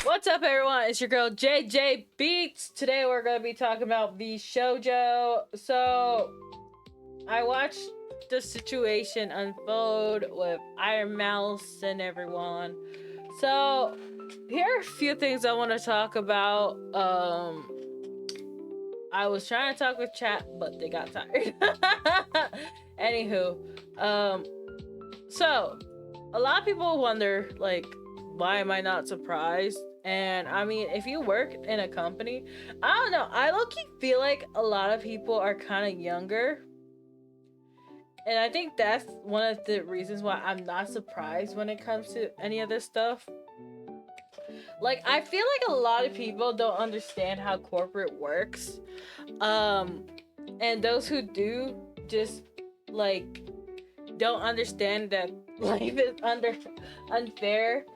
What's up, everyone? It's your girl JJ Beats. Today we're gonna be talking about VShoujo. So I watched the situation unfold with Iron Mouse and everyone. So here are a few things I want to talk about. I was trying to talk with chat, but they got tired. Anywho, so a lot of people wonder, like, why am I not surprised? And I mean, if you work in a company, I don't know, I low-key feel like a lot of people are kind of younger. And I think that's one of the reasons why I'm not surprised when it comes to any of this stuff. Like, I feel like a lot of people don't understand how corporate works. And those who do just, like, don't understand that life is unfair.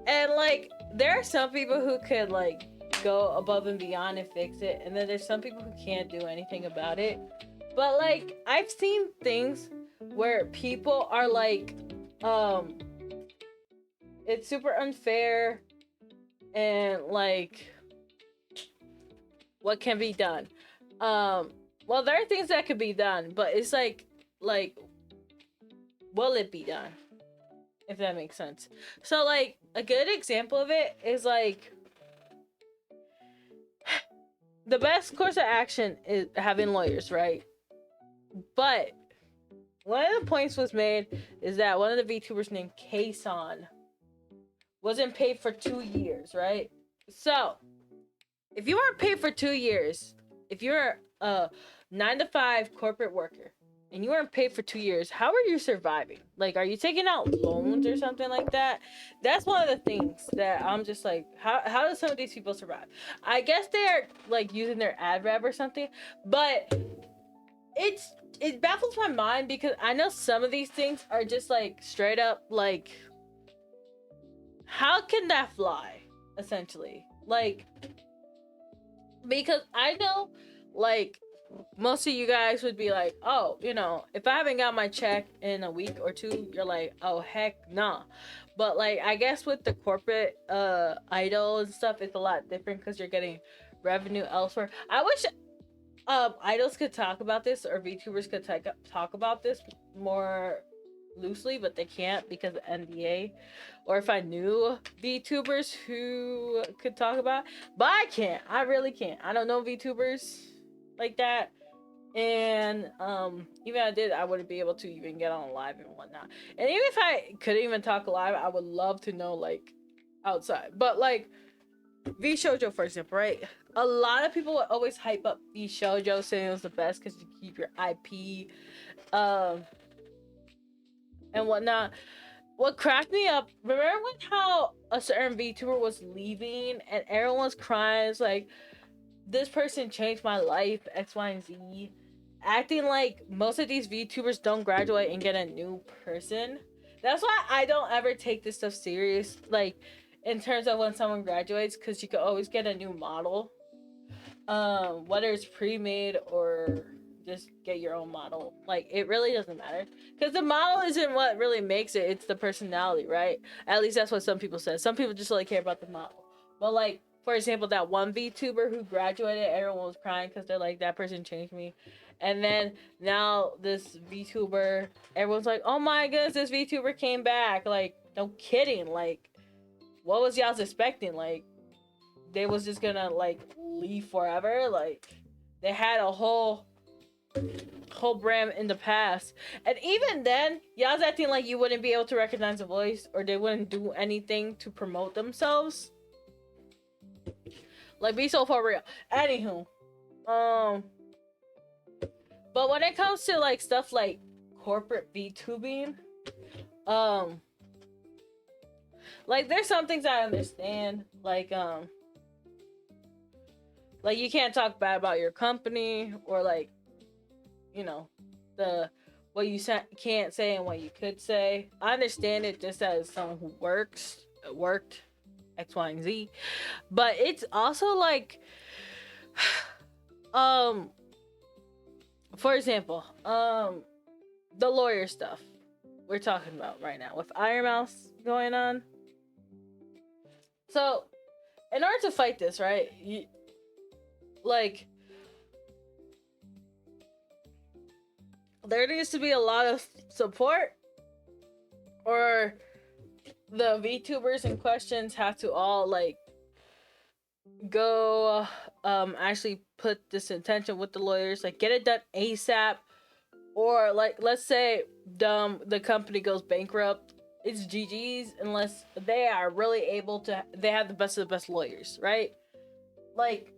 And, like, there are some people who could, like, go above and beyond and fix it, and then there's some people who can't do anything about it. But, like, I've seen things where people are like, it's super unfair, and, like, what can be done? Well, there are things that could be done, but it's like, will it be done? If that makes sense. So, like, a good example of it is, like, the best course of action is having lawyers, right? But one of the points was made is that one of the VTubers named Kason wasn't paid for 2 years, right? So, if you weren't paid for 2 years, if you're a 9-to-5 corporate worker, and you weren't paid for 2 years, how are you surviving? Like, are you taking out loans or something like that? That's one of the things that I'm just like, how do some of these people survive? I guess they're, like, using their ad rev or something, but it baffles my mind because I know some of these things are just, like, straight up, like, how can that fly, essentially? Like, because I know, like, most of you guys would be like, oh, you know, if I haven't got my check in a week or two, you're like, oh, heck nah. But, like, I guess with the corporate idol and stuff, it's a lot different because you're getting revenue elsewhere. I wish idols could talk about this, or VTubers could talk about this more loosely, but they can't because of NDA. Or if I knew VTubers who could talk about it, but I can't. I really can't. I don't know VTubers like that, and even if I did, I wouldn't be able to even get on live and whatnot. And even if I couldn't even talk live, I would love to know, like, outside. But, like, VShoujo, for example, right? A lot of people would always hype up VShoujo, saying it was the best because you keep your IP and whatnot. What cracked me up, remember when how a certain VTuber was leaving and everyone was crying? It's like, this person changed my life, X, Y, and Z. Acting like most of these VTubers don't graduate and get a new person. That's why I don't ever take this stuff serious, like, in terms of when someone graduates, because you can always get a new model. Whether it's pre-made or just get your own model. Like, it really doesn't matter. Because the model isn't what really makes it, it's the personality, right? At least that's what some people say. Some people just really care about the model. But, like, for example, that one VTuber who graduated, everyone was crying because they're like, that person changed me. And then now this VTuber, everyone's like, oh my goodness, this VTuber came back. Like, no kidding. Like, what was y'all expecting? Like, they was just gonna, like, leave forever? Like, they had a whole brand in the past. And even then, y'all's acting like you wouldn't be able to recognize a voice, or they wouldn't do anything to promote themselves. Like, be so for real. Anywho, but when it comes to, like, stuff like corporate VTubing, like, there's some things I understand, like you can't talk bad about your company, or, like, you know, the what you can't say and what you could say. I understand it just as someone who worked X, Y, and Z. But it's also like, for example, the lawyer stuff we're talking about right now with Iron Mouse going on. So in order to fight this, right? Like, there needs to be a lot of support, or the VTubers in questions have to all like go actually put this intention with the lawyers, like get it done ASAP, or like let's say the company goes bankrupt, it's GG's unless they are really able to, they have the best of the best lawyers, right? Like,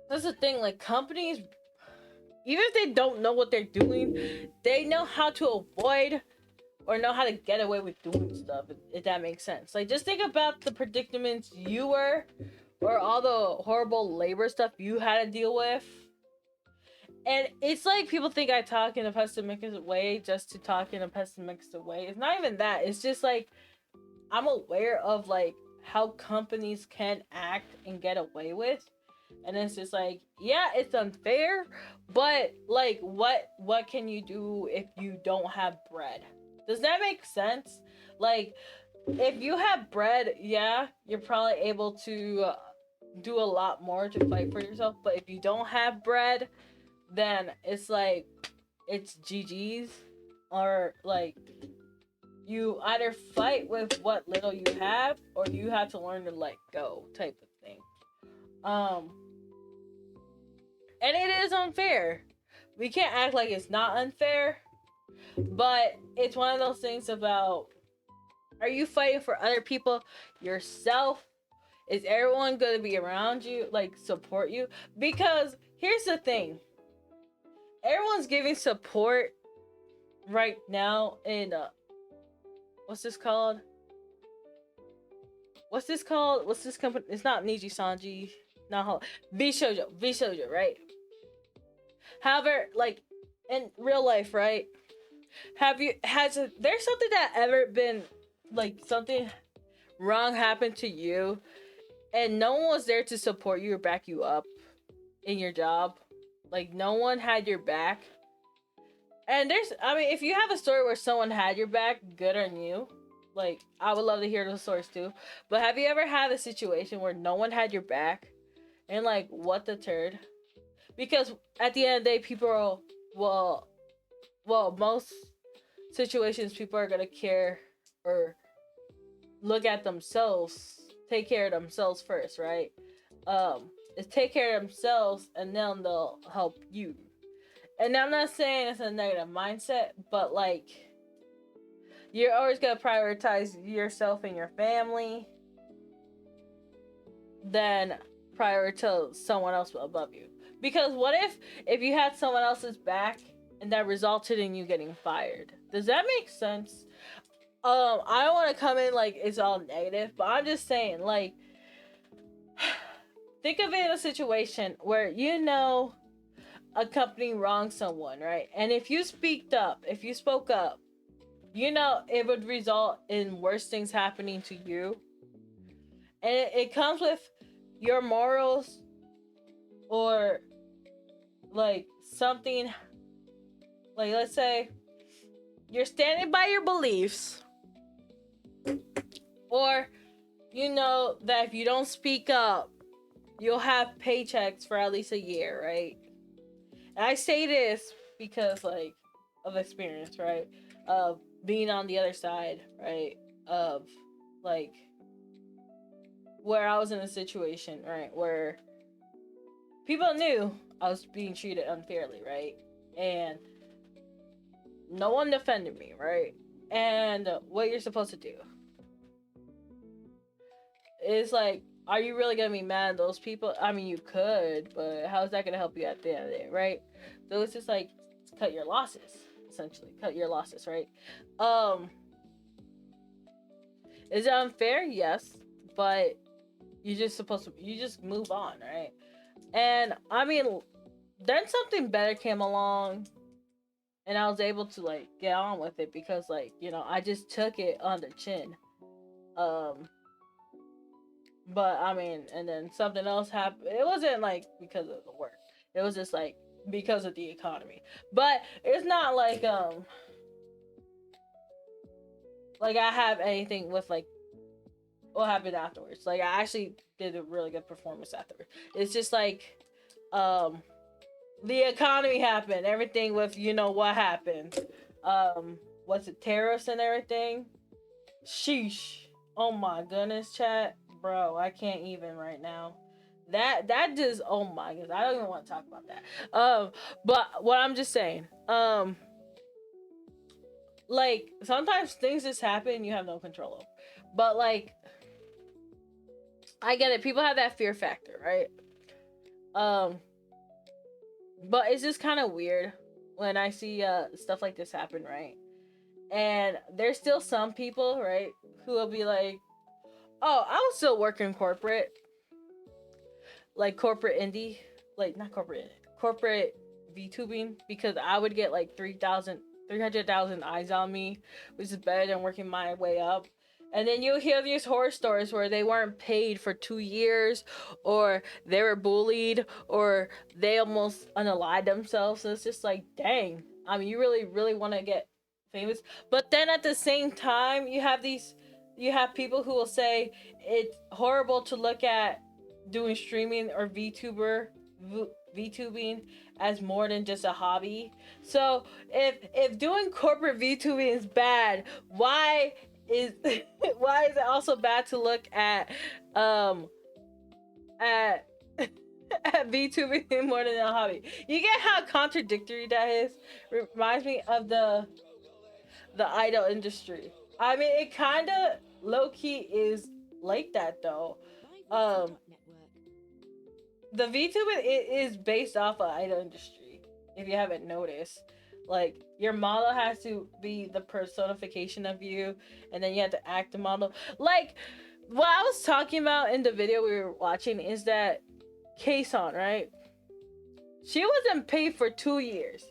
that's the thing, like companies, even if they don't know what they're doing, they know how to avoid or know how to get away with doing stuff, if that makes sense. Like, just think about the predicaments you were, or all the horrible labor stuff you had to deal with. And it's like people think I talk in a pessimistic way just to talk in a pessimistic way. It's not even that. It's just like I'm aware of like how companies can act and get away with. And it's just like, yeah, it's unfair, but like what can you do if you don't have bread? Does that make sense? Like, if you have bread, yeah, you're probably able to do a lot more to fight for yourself. But if you don't have bread, then it's like, it's GG's, or like you either fight with what little you have, or you have to learn to let go, type of thing. And it is unfair. We can't act like it's not unfair, but it's one of those things about, are you fighting for other people, yourself? Is everyone going to be around you, like support you? Because here's the thing, everyone's giving support right now in what's this called? What's this called? What's this company? It's not Niji Sanji. No, VShoujo, right? However, like in real life, right? There's something that ever been like something wrong happened to you and no one was there to support you or back you up in your job? Like no one had your back. And if you have a story where someone had your back, good on you. Like, I would love to hear those stories too. But have you ever had a situation where no one had your back? And like, what the turd? Because at the end of the day, people are, most situations, people are gonna care or look at themselves, take care of themselves first, right? Is take care of themselves and then they'll help you. And I'm not saying it's a negative mindset, but like, you're always gonna prioritize yourself and your family than prior to someone else above you. Because what if you had someone else's back and that resulted in you getting fired? Does that make sense? I don't want to come in like it's all negative, but I'm just saying, like, think of it in a situation where a company wronged someone, right? And if you spoke up, it would result in worse things happening to you. And it comes with your morals, or like something, like let's say you're standing by your beliefs, or that if you don't speak up, you'll have paychecks for at least a year, right? And I say this because like of experience, right? Of being on the other side, right? Of like where I was in a situation, right, where people knew I was being treated unfairly, right? And no one defended me, right? And what you're supposed to do is like, are you really gonna be mad at those people? I mean, you could, but how's that gonna help you at the end of the day, right? So it's just like, cut your losses, essentially. Cut your losses, right? Is it unfair? Yes, but you just move on, right? And I mean, then something better came along, and I was able to like get on with it because like I just took it on the chin. But I mean, and then something else happened. It wasn't like because of the work. It was just like because of the economy. But it's not like I have anything with like, what happened afterwards. Like I actually did a really good performance afterwards. It's just like um the economy happened, everything with what happened. Was it tariffs and everything? Sheesh. Oh my goodness, chat. Bro, I can't even right now. That just, oh my goodness. I don't even want to talk about that. But what I'm just saying, like sometimes things just happen and you have no control over. But like I get it. People have that fear factor, right? But it's just kind of weird when I see stuff like this happen, right? And there's still some people, right, who will be like, "Oh, I'll still work in corporate, like corporate indie, like not corporate, corporate VTubing, because I would get like 300,000 eyes on me, which is better than working my way up." And then you'll hear these horror stories where they weren't paid for 2 years, or they were bullied, or they almost unalived themselves. So it's just like, dang. I mean, you really, really want to get famous. But then at the same time, you have people who will say it's horrible to look at doing streaming or VTubing as more than just a hobby. So if doing corporate VTubing is bad, why is why is it also bad to look at at at VTubing more than a hobby? You get how contradictory that is? Reminds me of the idol industry. I mean, it kind of low key is like that though. Um, the VTuber is based off of idol industry. If you haven't noticed, like your model has to be the personification of you, and then you have to act the model. Like what I was talking about in the video we were watching is that Kason, right? She wasn't paid for 2 years.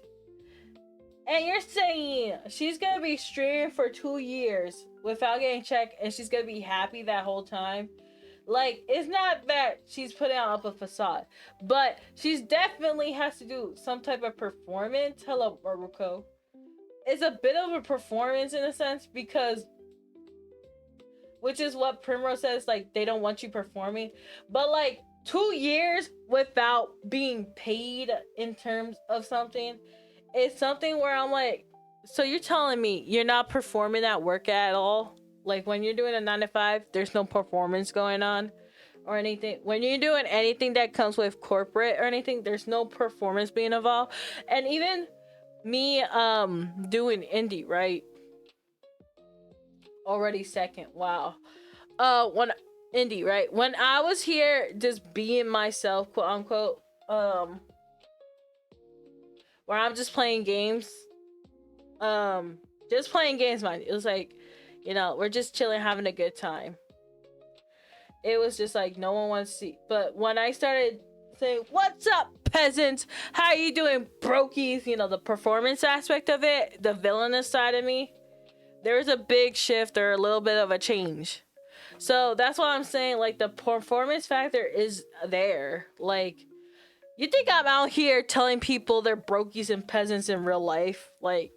And you're saying she's gonna be streaming for 2 years without getting checked, and she's gonna be happy that whole time? Like, it's not that she's putting up a facade, but she's definitely has to do some type of performance. Hello, Maruko. It's a bit of a performance in a sense, because, which is what Primrose says, like, they don't want you performing. But, like, 2 years without being paid in terms of something, it's something where I'm like, so you're telling me you're not performing at work at all? Like when you're doing a 9 to 5, there's no performance going on or anything. When you're doing anything that comes with corporate or anything, there's no performance being involved. And even me doing indie, right? Already second. Wow. When indie, right? When I was here just being myself, quote unquote, where I'm just playing games. Just playing games, mind. It was like, we're just chilling, having a good time. It was just like no one wants to see. But when I started saying, "What's up, peasants? How you doing, brokies?" The performance aspect of it, the villainous side of me, there was a big shift or a little bit of a change. So that's why I'm saying, like, the performance factor is there. Like, you think I'm out here telling people they're brokies and peasants in real life? Like,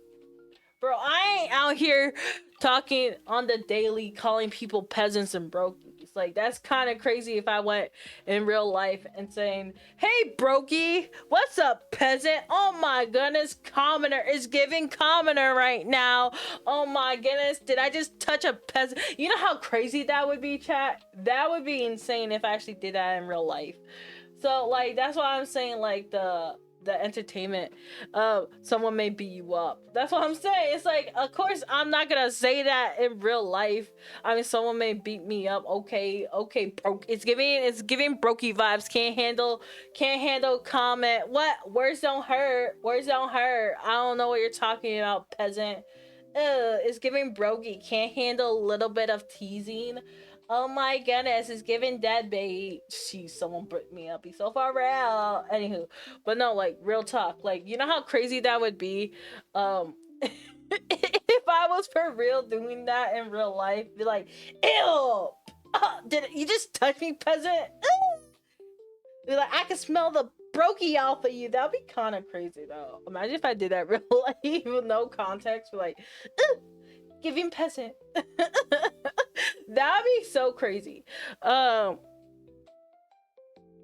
bro, I ain't out here talking on the daily calling people peasants and brokies. Like, that's kind of crazy if I went in real life and saying, "Hey, brokey, what's up, peasant? Oh my goodness, commoner is giving commoner right now. Oh my goodness, did I just touch a peasant?" You know how crazy that would be, chat? That would be insane if I actually did that in real life. So, like, that's why I'm saying, like, the entertainment, someone may beat you up. That's what I'm saying. It's like, of course I'm not gonna say that in real life. I mean, someone may beat me up. Okay, broke. It's giving brokey vibes. Can't handle comment. What? Words don't hurt. I don't know what you're talking about, peasant. It's giving brokey. Can't handle a little bit of teasing. Oh my goodness, it's giving dead bait. Jeez, someone bricked me up. He's so far real. Anywho, but no, like, real talk. Like, you know how crazy that would be? If I was for real doing that in real life, be like, "Ew! Did you just touch me, peasant?" Be like, "I can smell the brokey off of you." That would be kind of crazy, though. Imagine if I did that real life with no context. Be like, "Giving peasant." That'd be so crazy. Um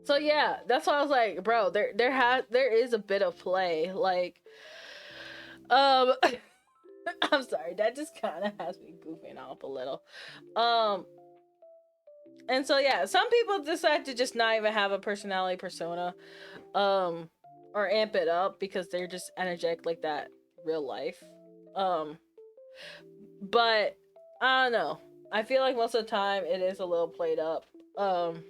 so yeah, that's why I was like, bro, there is a bit of play. Like um I'm sorry, that just kind of has me goofing off a little. Um and so yeah, some people decide to just not even have a personality persona, um, or amp it up because they're just energetic like that real life. Um, but I don't know. I feel like most of the time it is a little played up. Um,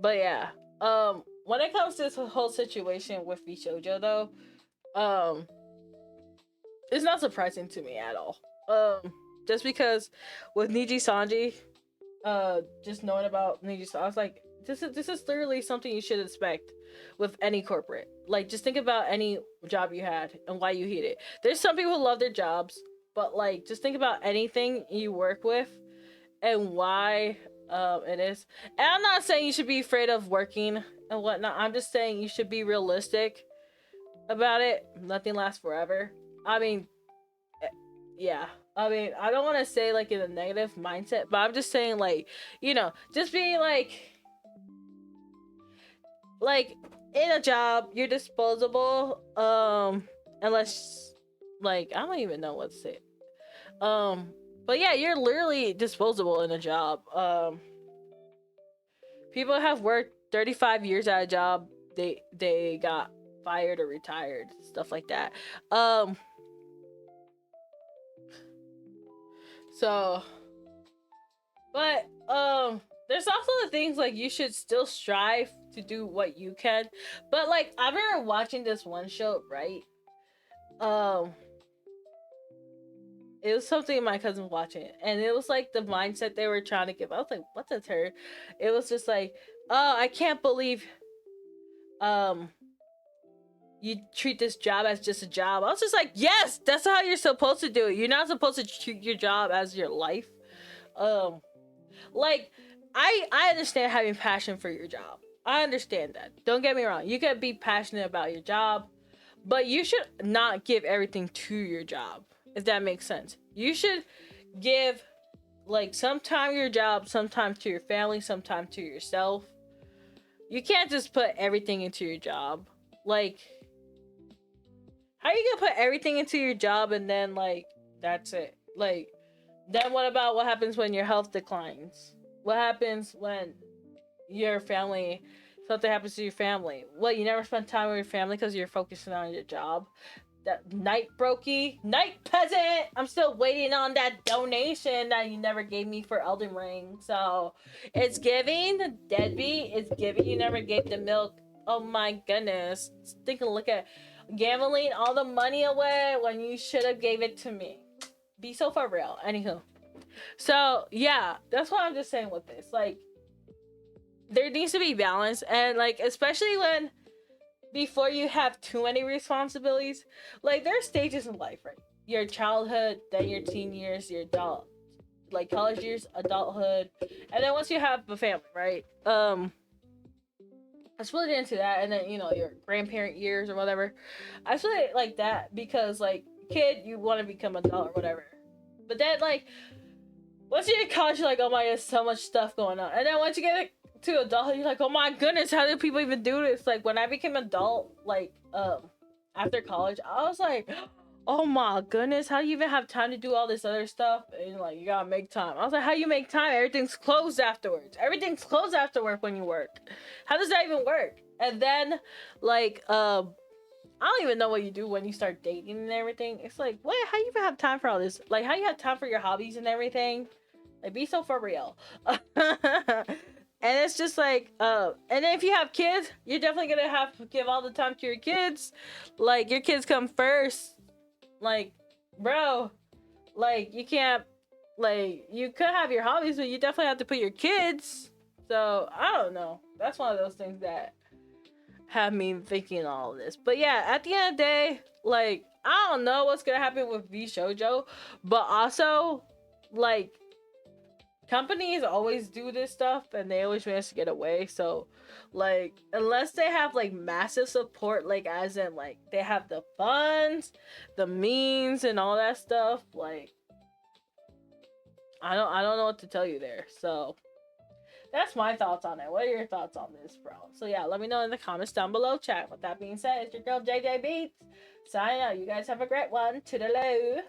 but yeah. When it comes to this whole situation with VShoujo though, um, it's not surprising to me at all. Just because with Niji Sanji, just knowing about Niji Sanji, I was like, this is literally something you should expect with any corporate. Like, just think about any job you had and why you hate it. There's some people who love their jobs, but like, just think about anything you work with and why it is. And I'm not saying you should be afraid of working and whatnot. I'm just saying you should be realistic about it. Nothing lasts forever. I mean, yeah. I mean, I don't want to say like in a negative mindset, but I'm just saying like, just be like in a job, you're disposable. Unless like I don't even know what to say. But yeah, you're literally disposable in a job. People have worked 35 years at a job. They got fired or retired, stuff like that. So, but there's also the things like you should still strive to do what you can. But like I remember watching this one show, right? Um it was something my cousin was watching, and it was like the mindset they were trying to give. I was like, what's a turd? It was just like, oh, I can't believe um you treat this job as just a job. I was just like, yes, that's how you're supposed to do it. You're not supposed to treat your job as your life. Um like I understand having passion for your job. I understand that. Don't get me wrong. You can be passionate about your job, but you should not give everything to your job, if that makes sense. You should give like some time to your job, some time to your family, some time to yourself. You can't just put everything into your job. Like, how are you gonna put everything into your job and then like that's it? Like, then what about what happens when your health declines? What happens when your family, something happens to your family? What, you never spend time with your family because you're focusing on your job? That night peasant, I'm still waiting on that donation that you never gave me for Elden Ring. So it's giving the deadbeat, it's giving you never gave the milk. Oh my goodness. Look at gambling all the money away when you should have gave it to me. Be so for real. Anywho, so yeah, that's what I'm just saying with this. Like, there needs to be balance, and like especially when before you have too many responsibilities. Like, there are stages in life, right? Your childhood, then your teen years, your adult, like college years, adulthood, and then once you have a family, right? I split it into that, and then your grandparent years or whatever. I split it like that because like kid, you want to become adult or whatever, but then like once you get to college, you're like, oh my, there's so much stuff going on, and then once you get to adulthood, you're like, oh my goodness, how do people even do this? Like, when I became adult, like after college, I was like, oh my goodness, how do you even have time to do all this other stuff? And like, you gotta make time. I was like, how do you make time? Everything's closed afterwards. Everything's closed after work when you work. How does that even work? And then like I don't even know what you do when you start dating and everything. It's like, what? How do you even have time for all this? Like, how do you have time for your hobbies and everything? Like, be so for real. And it's just like, and then if you have kids, you're definitely gonna have to give all the time to your kids. Like, your kids come first. Like, bro, like, you can't, like, you could have your hobbies, but you definitely have to put your kids. So, I don't know. That's one of those things that have me thinking all of this. But yeah, at the end of the day, like, I don't know what's gonna happen with VShoujo, but also, like, companies always do this stuff and they always manage to get away. So like, unless they have like massive support, like as in like they have the funds, the means and all that stuff, like I don't know what to tell you there. So that's my thoughts on it. What are your thoughts on this, bro? So yeah, let me know in the comments down below, chat. With that being said, it's your girl JJ Beats. Signing out. You guys have a great one. Toodaloo.